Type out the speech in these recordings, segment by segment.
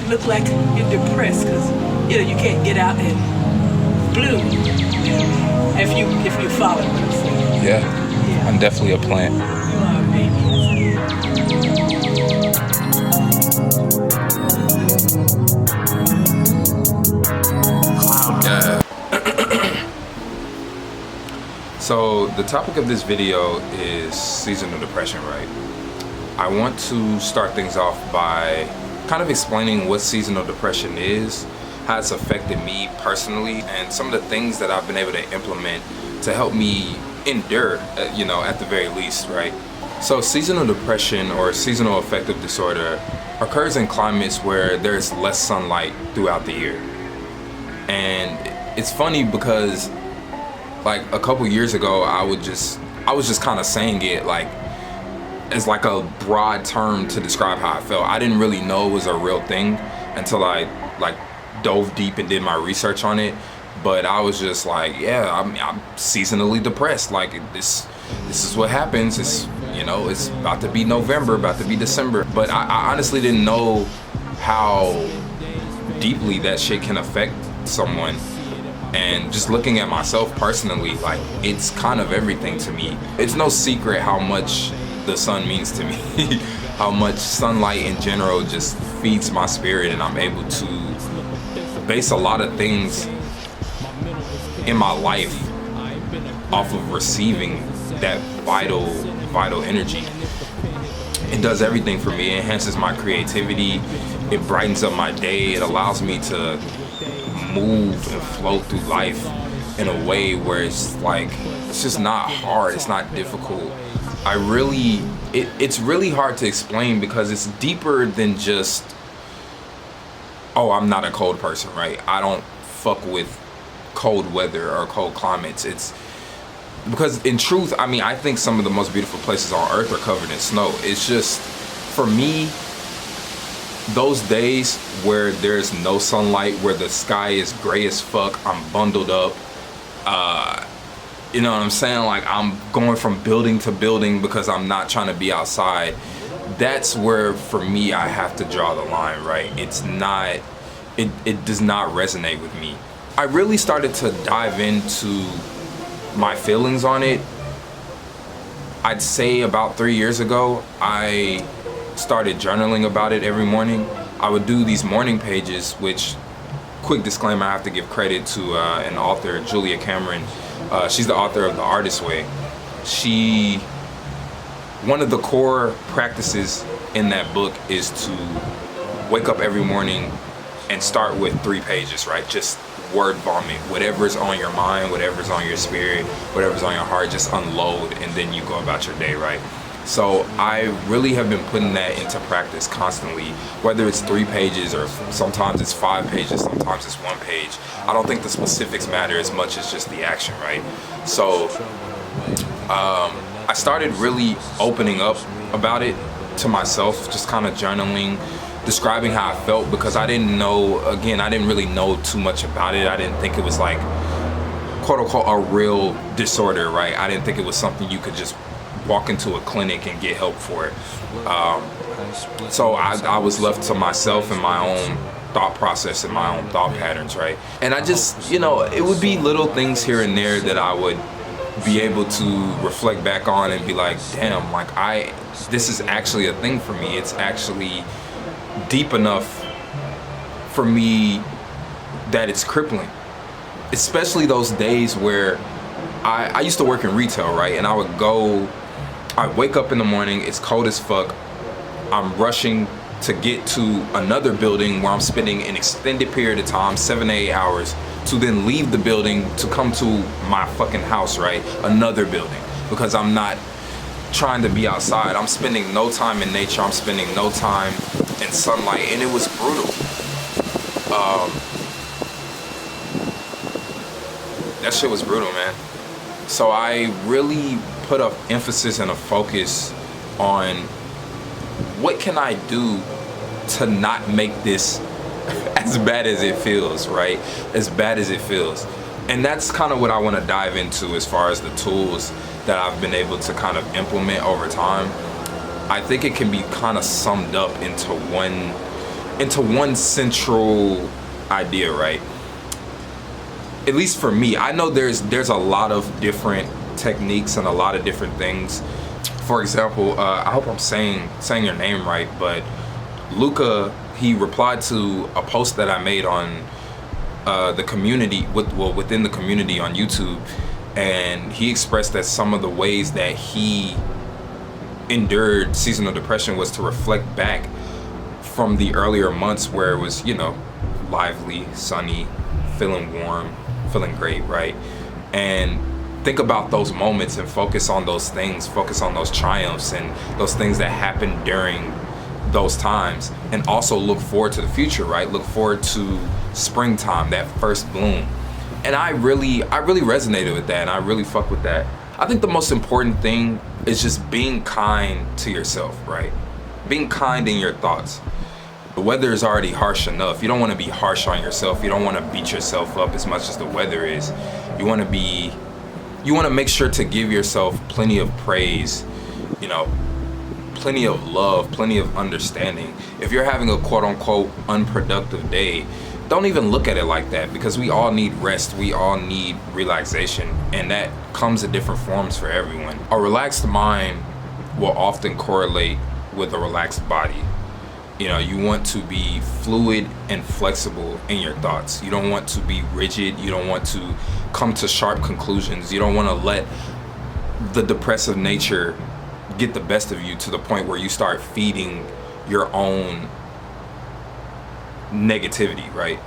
look like you're depressed because you can't get out and bloom. If you follow what I'm saying. Yeah. I'm definitely a plant. You are a baby. Yeah. So the topic of this video is seasonal depression, right? I want to start things off by kind of explaining what seasonal depression is, how it's affected me personally, and some of the things that I've been able to implement to help me endure, at the very least, right? So seasonal depression or seasonal affective disorder occurs in climates where there's less sunlight throughout the year. And it's funny because like a couple years ago, I was just kind of saying it like as like a broad term to describe how I felt. I didn't really know it was a real thing until I like dove deep and did my research on it. But I was just like, yeah, I'm seasonally depressed. Like this is what happens. It's it's about to be November, about to be December. But I honestly didn't know how deeply that shit can affect someone. And just looking at myself personally, like it's kind of everything to me. It's no secret how much the sun means to me, how much sunlight in general just feeds my spirit, and I'm able to base a lot of things in my life off of receiving that vital energy. It does everything for me. It enhances my creativity, it brightens up my day, it allows me to move and flow through life in a way where it's like it's just not hard, it's not difficult. It's really hard to explain because it's deeper than just, oh, I'm not a cold person, right? I don't fuck with cold weather or cold climates. It's because in truth, I think some of the most beautiful places on earth are covered in snow. It's just, for me, those days where there's no sunlight, where the sky is gray as fuck, I'm bundled up, you know what I'm saying? Like I'm going from building to building because I'm not trying to be outside. That's where, for me, I have to draw the line, right? It's not, it does not resonate with me. I really started to dive into my feelings on it, I'd say about 3 years ago. I started journaling about it every morning. I would do these morning pages, which, quick disclaimer, I have to give credit to an author, Julia Cameron. She's the author of The Artist's Way. One of the core practices in that book is to wake up every morning and start with 3 pages, right? Just word vomit, whatever's on your mind, whatever's on your spirit, whatever's on your heart, just unload, and then you go about your day, right? So I really have been putting that into practice constantly, whether it's 3 pages or sometimes it's 5 pages, sometimes it's 1 page. I don't think the specifics matter as much as just the action, right? So I started really opening up about it to myself, just kind of journaling, describing how I felt, because I didn't really know too much about it. I didn't think it was like, quote unquote, a real disorder, right? I didn't think it was something you could just walk into a clinic and get help for it. So I was left to myself and my own thought process and my own thought patterns, right? And I just, it would be little things here and there that I would be able to reflect back on and be like, damn, like this is actually a thing for me. It's actually deep enough for me that it's crippling. Especially those days where I used to work in retail, right? And I'd wake up in the morning, it's cold as fuck. I'm rushing to get to another building where I'm spending an extended period of time, 7 to 8 hours, to then leave the building to come to my fucking house, right? Another building, because I'm not trying to be outside. I'm spending no time in nature. I'm spending no time in sunlight, and it was brutal. That shit was brutal, man. So I really put an emphasis and a focus on what can I do to not make this as bad as it feels, right? As bad as it feels. And that's kind of what I want to dive into as far as the tools that I've been able to kind of implement over time. I think it can be kind of summed up into into one central idea, right? At least for me, I know there's a lot of different techniques and a lot of different things. For example, I hope I'm saying your name right, but Luca, he replied to a post that I made on the community, within the community on YouTube, and he expressed that some of the ways that he endured seasonal depression was to reflect back from the earlier months where it was, you know, lively, sunny, feeling warm, feeling great, right? And think about those moments and focus on those things, focus on those triumphs and those things that happened during those times, and also look forward to the future, right? Look forward to springtime, that first bloom. And I really resonated with that, and I really fuck with that. I think the most important thing is just being kind to yourself, right? Being kind in your thoughts. The weather is already harsh enough. You don't want to be harsh on yourself. You don't want to beat yourself up as much as the weather is. You want to make sure to give yourself plenty of praise, you know, plenty of love, plenty of understanding. If you're having a quote unquote unproductive day, don't even look at it like that, because we all need rest, we all need relaxation, and that comes in different forms for everyone. A relaxed mind will often correlate with a relaxed body. You know, you want to be fluid and flexible in your thoughts. You don't want to be rigid. You don't want to come to sharp conclusions. You don't want to let the depressive nature get the best of you to the point where you start feeding your own negativity, right?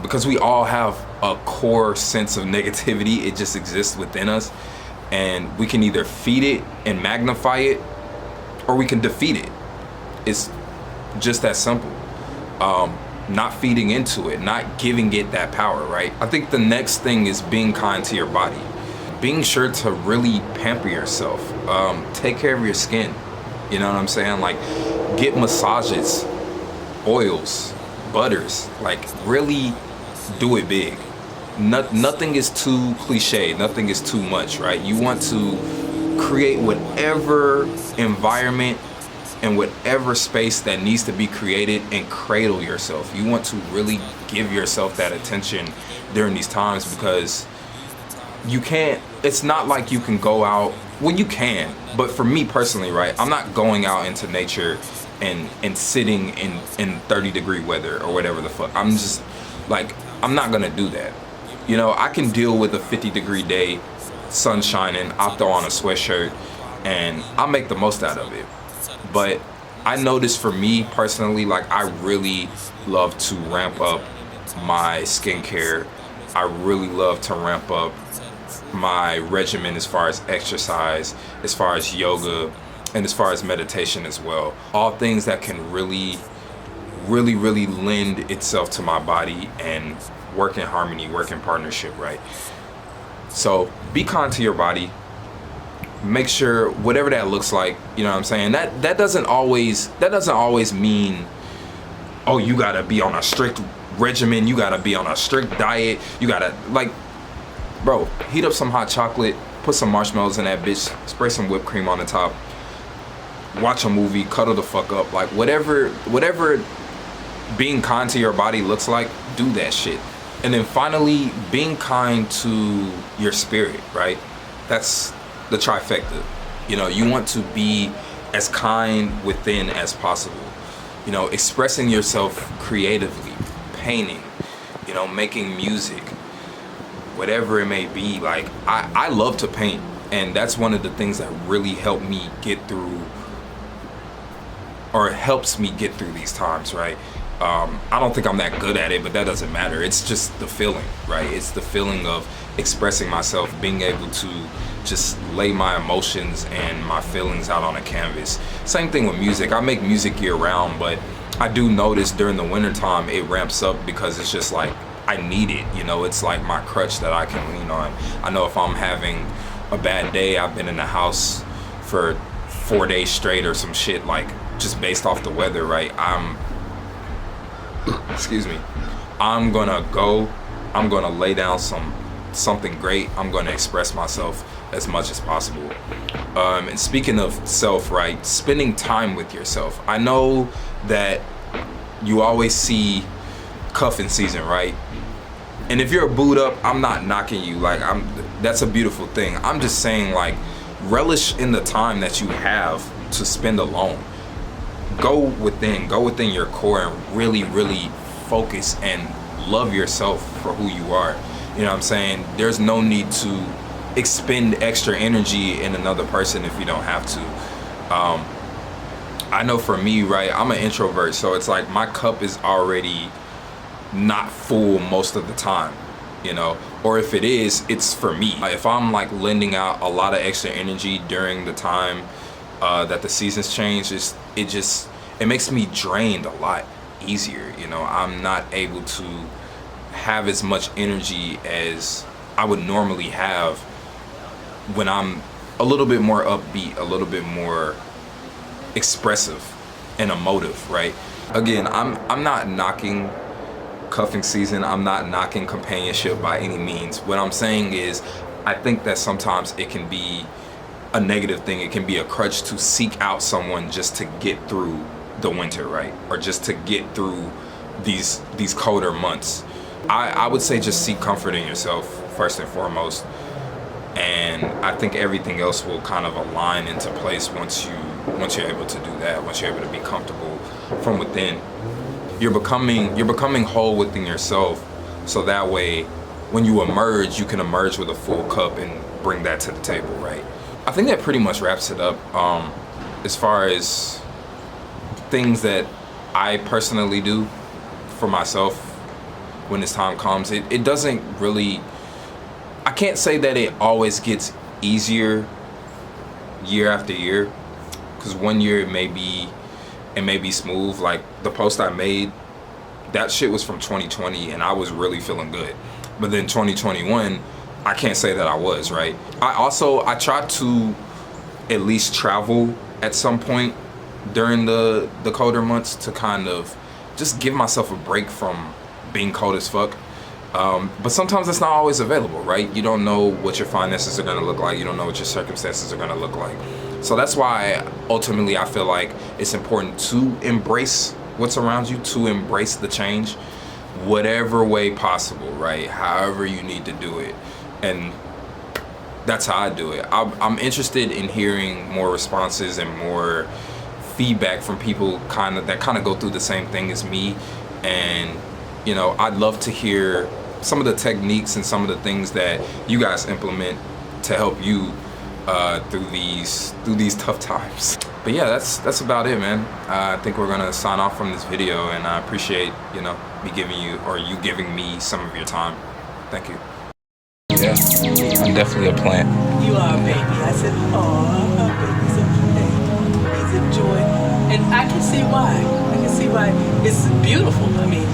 Because we all have a core sense of negativity. It just exists within us, and we can either feed it and magnify it, or we can defeat it. It's just that simple. Not feeding into it, not giving it that power, right? I think the next thing is being kind to your body. Being sure to really pamper yourself. Take care of your skin. You know what I'm saying? Like, get massages, oils, butters. Like, really do it big. Nothing is too cliche. Nothing is too much, right? You want to create whatever environment and whatever space that needs to be created and cradle yourself. You want to really give yourself that attention during these times, because you can't, it's not like you can go out, well, you can, but for me personally, right, I'm not going out into nature and sitting in 30-degree weather or whatever the fuck. I'm just like, I'm not gonna do that. You know, I can deal with a 50-degree day, sun shining, I'll throw on a sweatshirt and I'll make the most out of it. But I noticed for me personally, like, I really love to ramp up my skincare. I really love to ramp up my regimen as far as exercise, as far as yoga, and as far as meditation as well. All things that can really lend itself to my body and work in harmony, work in partnership, right? So be kind to your body. Make sure whatever that looks like, you know what I'm saying? That doesn't always mean, oh, you gotta be on a strict regimen, you gotta be on a strict diet, you gotta, like, bro, heat up some hot chocolate, put some marshmallows in that bitch, spray some whipped cream on the top, watch a movie, cuddle the fuck up, like, whatever being kind to your body looks like, do that shit. And then finally, being kind to your spirit, right? That's the trifecta. You know, you want to be as kind within as possible. You know, expressing yourself creatively, painting, you know, making music, whatever it may be. Like, I love to paint, and that's one of the things that really helped me get through, or helps me get through these times, right? I don't think I'm that good at it, but that doesn't matter. It's just the feeling, right? It's the feeling of expressing myself, being able to just lay my emotions and my feelings out on a canvas. Same thing with music. I make music year round, but I do notice during the wintertime it ramps up, because it's just like, I need it, you know? It's like my crutch that I can lean on. I know if I'm having a bad day, I've been in the house for 4 days straight or some shit, like, just based off the weather, right? I'm gonna lay down something great. I'm gonna express myself as much as possible. And speaking of self, right, spending time with yourself. I know that you always see cuffing season, right? And if you're booed up, I'm not knocking you. Like, that's a beautiful thing. I'm just saying, like, relish in the time that you have to spend alone. Go within your core and really, really focus and love yourself for who you are. You know what I'm saying? There's no need to expend extra energy in another person if you don't have to. I know for me, right, I'm an introvert, so it's like my cup is already not full most of the time, you know, or if it is, it's for me. If I'm like lending out a lot of extra energy during the time that the seasons change, it makes me drained a lot easier. You know, I'm not able to have as much energy as I would normally have when I'm a little bit more upbeat, a little bit more expressive and emotive, right? Again, I'm not knocking cuffing season. I'm not knocking companionship by any means. What I'm saying is, I think that sometimes it can be a negative thing. It can be a crutch to seek out someone just to get through the winter, right? Or just to get through these colder months. I would say just seek comfort in yourself first and foremost. And I think everything else will kind of align into place once you're able to do that, once you're able to be comfortable from within. You're becoming whole within yourself, so that way when you emerge, you can emerge with a full cup and bring that to the table, right? I think that pretty much wraps it up. As far as things that I personally do for myself when this time comes, it doesn't really, I can't say that it always gets easier year after year, because one year it may be smooth. Like the post I made, that shit was from 2020 and I was really feeling good. But then 2021, I can't say that I was, right? I tried to at least travel at some point during the colder months to kind of just give myself a break from being cold as fuck. But sometimes it's not always available, right? You don't know what your finances are gonna look like. You don't know what your circumstances are gonna look like. So that's why ultimately I feel like it's important to embrace what's around you, to embrace the change, whatever way possible, right? However you need to do it. And that's how I do it. I'm interested in hearing more responses and more feedback from people that kind of go through the same thing as me. And, you know, I'd love to hear some of the techniques and some of the things that you guys implement to help you through these tough times. But yeah, that's about it, man. I think we're gonna sign off from this video, and I appreciate, you know, you giving me some of your time. Thank you. Yeah, I'm definitely a plant. You are a baby. I said, oh, my baby's a plant. He's enjoying. And I can see why. It's beautiful. I mean,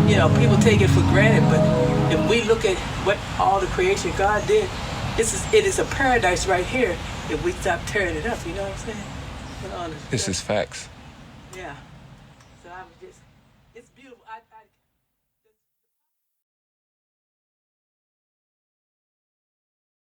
you know, people take it for granted, but if we look at what all the creation God did, it is a paradise right here if we stop tearing it up, you know what I'm saying? This is facts. Yeah.